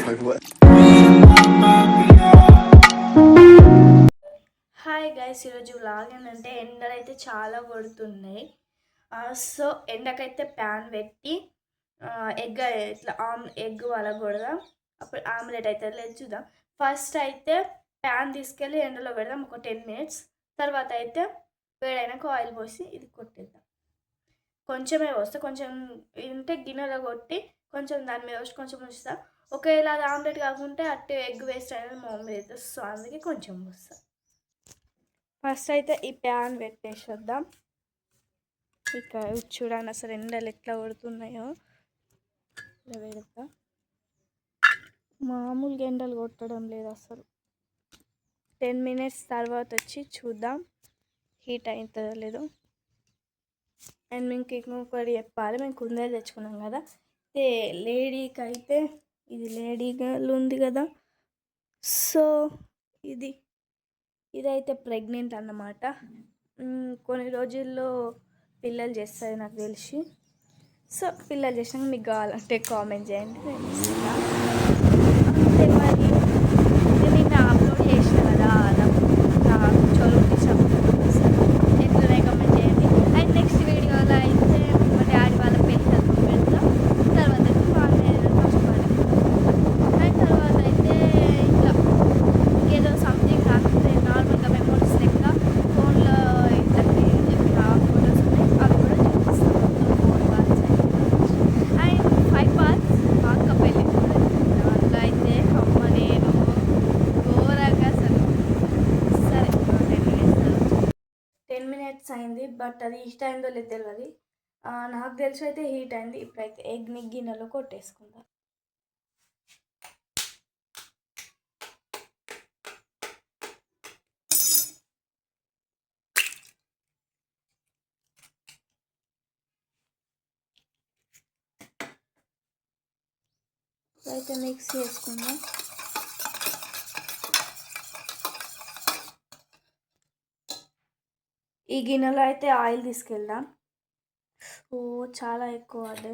Hi guys, ఈరోజు vlog ఏంటంటే ఎండలు అయితే చాలా కొడుతున్నాయి. సో ఎండకైతే ప్యాన్ పెట్టి ఎగ్ ఇట్లా ఎగ్ వలగొడదాం, అప్పుడు ఆమ్లెట్ అయితే లేదు చూద్దాం. ఫస్ట్ అయితే ప్యాన్ తీసుకెళ్ళి ఎండలో పెడదాం ఒక 10 minutes. తర్వాత అయితే వేడైనాక ఆయిల్ పోసి ఇది కొట్టేద్దాం. కొంచెమే పోస్తే కొంచెం ఉంటే గిన్నెలో కొట్టి కొంచెం దాని మీద వచ్చి కొంచెం ఉంచుతా. ఒకవేళ అది ఆమ్లెట్ కాకుంటే అట్టే ఎగ్ వేస్ట్ అనేది మా మమ్మీ అవుతుంది, సో అందుకే కొంచెం పోస్తా. ఫస్ట్ అయితే ఈ ప్యాన్ పెట్టేసేద్దాం. ఇక్కడ చూడండి అసలు ఎండలు ఎట్లా కొడుతున్నాయో. ఇలా పెడతా, మామూలుగా ఎండలు కొట్టడం లేదు అసలు. 10 minutes తర్వాత వచ్చి చూద్దాం హీట్ అవుతుందో లేదో. అండ్ మేము ఇంకొకటి చెప్పాలి, మేము కుందేలు తెచ్చుకున్నాం కదా, లేడీకి అయితే ఇది లేడీ గర్ల్ ఉంది కదా, సో ఇదైతే ప్రెగ్నెంట్ అన్నమాట. కొన్ని రోజుల్లో పిల్లలు చేస్తుంది నాకు తెలిసి. సో పిల్లలు చేసినాక మీకు కావాలంటే కామెంట్ చేయండి, నేను ఇస్తాను. అంతే మరి, నిన్న అప్లోడ్ చేసిన కదా నా చొలువు ఎట్లనే కామెంట్ చేయండి. అండ్ నెక్స్ట్ వీడియోలో అయితే మా డాడీ వాళ్ళ పెళ్ళి పెడతా. తర్వాత అయితే వాళ్ళ కష్టపడి అండ్ తర్వాత అయితే ఇట్లా ఏదో సంథింగ్ రాకపోతే నార్మల్గా మెమోరీస్ లెక్క ఫోన్లో ఇట్లా చెప్పిన ఫొటోస్ ఉన్నాయి, అవి కూడా చూపిస్తాను. 4 parts అండ్ 5 parts మా అక్క పెళ్ళి కూడా. దాంట్లో అయితే అమ్మ నేను ఘోరంగా అసలు. సరే 10 minutes అయింది, బట్ అది హీట్ అయిందో లేదు తెలియదు. నాకు తెలిసి అయితే హీట్ అయింది. ఇప్పుడైతే ఎగ్ని గిన్నెలో కొట్టేసుకుందాం. అయితే మిక్స్ చేసుకుందాం. ఈ గిన్నెలో అయితే ఆయిల్ తీసుకెళ్దాం. చాలా ఎక్కువ అది,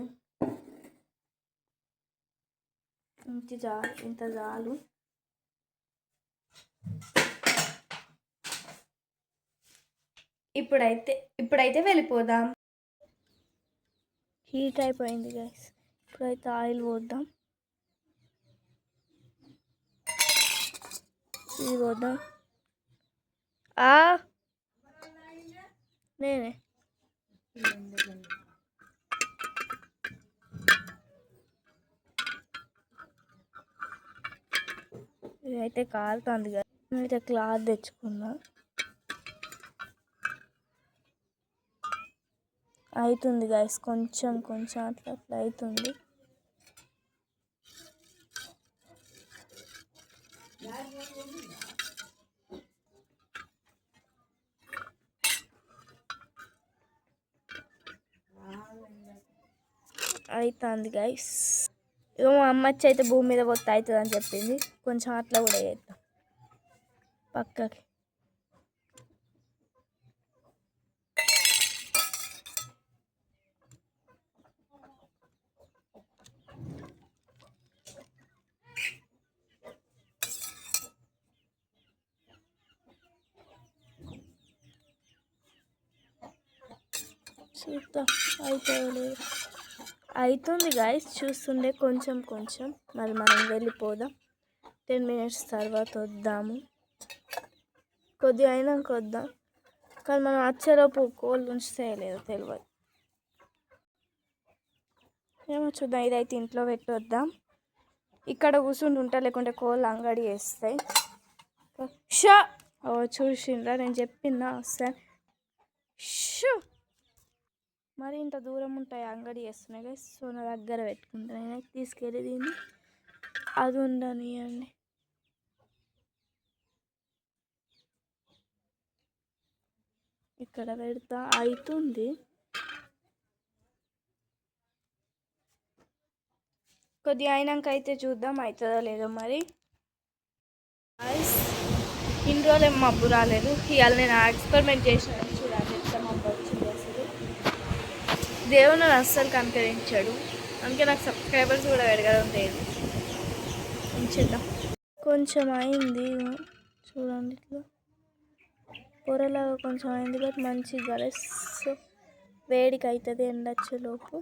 ఇంత చాలు. ఇప్పుడైతే వెళ్ళిపోదాం. హీట్ అయిపోయింది గైస్, ఇప్పుడైతే ఆయిల్ పోద్దాం. ఇది పోద్దాం. నేనే ఇదైతే కాలుతుంది కదా, నేనైతే క్లాత్ తెచ్చుకున్నా. అవుతుంది గైస్, కొంచెం అట్లా అవుతుంది. అవుతుంది గైస్. ఇక మా అమ్మచ్చి అయితే భూమి మీద పోతే అవుతుంది అని చెప్పింది, కొంచెం అట్లా కూడా చేద్దాం పక్కకి. చూద్దాం అవుతుంది గైస్, చూస్తుండే కొంచెం. మరి మనం వెళ్ళిపోదాం. 10 minutes తర్వాత వద్దాము. కొద్దిగా అయినాక వద్దాం, కానీ మనం వచ్చేలోపు కోళ్ళు ఉంచితే లేదో తెలియదు. ఏమో చూద్దాం. ఇదైతే ఇంట్లో పెట్టి వద్దాం. ఇక్కడ కూర్చుంటుంటా, లేకుంటే కోళ్ళు అంగడి వేస్తాయి. చూసిండ్రా, నేను చెప్పినా వస్తాను. మరి ఇంత దూరం ఉంటాయి అంగడి వేస్తున్నాయి కదా, సో నా దగ్గర పెట్టుకుంటాను. నేను తీసుకెళ్ళి దీన్ని అది ఉండనియండి. ఇక్కడ పెడతా, అవుతుంది. కొద్దిగా అయినాక అయితే చూద్దాం అవుతుందో లేదో. మరి ఇన్ని రోజులు ఏం మబ్బు రాలేదు, ఇవాళ నేను ఎక్స్పెరిమెంట్ చేసినాను. చూడాలి ఎంత మబ్బు వచ్చింది అసలు. దేవుడు నన్ను అస్సలు కనుకరించాడు, అందుకే నాకు సబ్స్క్రైబర్స్ కూడా పెరగడం లేదు. చేద్దాం. కొంచెం అయింది చూడండి, ఇట్లా పొరలాగా కొంచెం అయింది, బట్ మంచిగా గలస్ వేడికి అవుతుంది ఎండొచ్చేలోపు.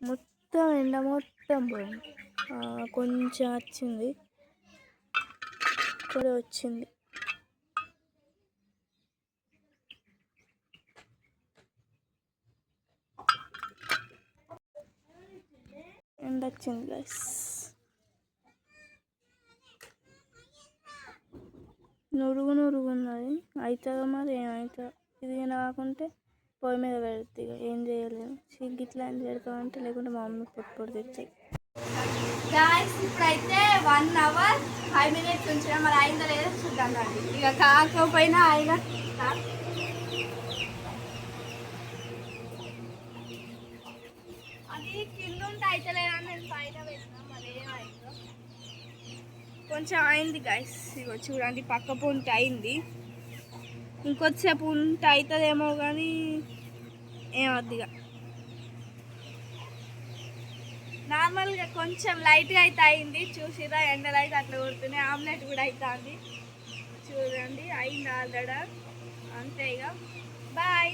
మొత్తం ఎండ మొత్తం పోయింది, కొంచెం వచ్చింది, కూడా వచ్చింది. ఎండ వచ్చింది గైస్. నురుగు ఉన్నది, అవుతుందో మరి ఏమవుతుందో. ఇది కాకుంటే పొయ్యి మీద పెడుతుంది, ఇక ఏం చేయలేము. గిట్లా అని పెడతామంటే, లేకుంటే మా మమ్మీ పొట్టు తిరుగుతాయి. గాయస్ ఇప్పుడైతే 1 hour 5 minutes ఉంచిన, మరి అయిందో లేదో చూద్దాం రండి. ఇక కాకపోయినా అయినా అది కింద ఉంటే అయితే లేదని నేను పైన పెట్టినా, మరి ఏమైందో. కొంచెం అయింది గైస్, ఇగో చూడండి పక్క పొంట అయింది. ఇంకొద్దిసేపు ఉంటే అవుతుందేమో కానీ ఏమవుద్ది. ఇక నార్మల్గా కొంచెం లైట్గా అయితే అయింది. చూసిరా ఎండలు అయితే అట్లా కొడుతున్నాయి. ఆమ్లెట్ కూడా అవుతుంది చూడండి, అయింది ఆల్రెడీ. అంతే ఇక బాయ్.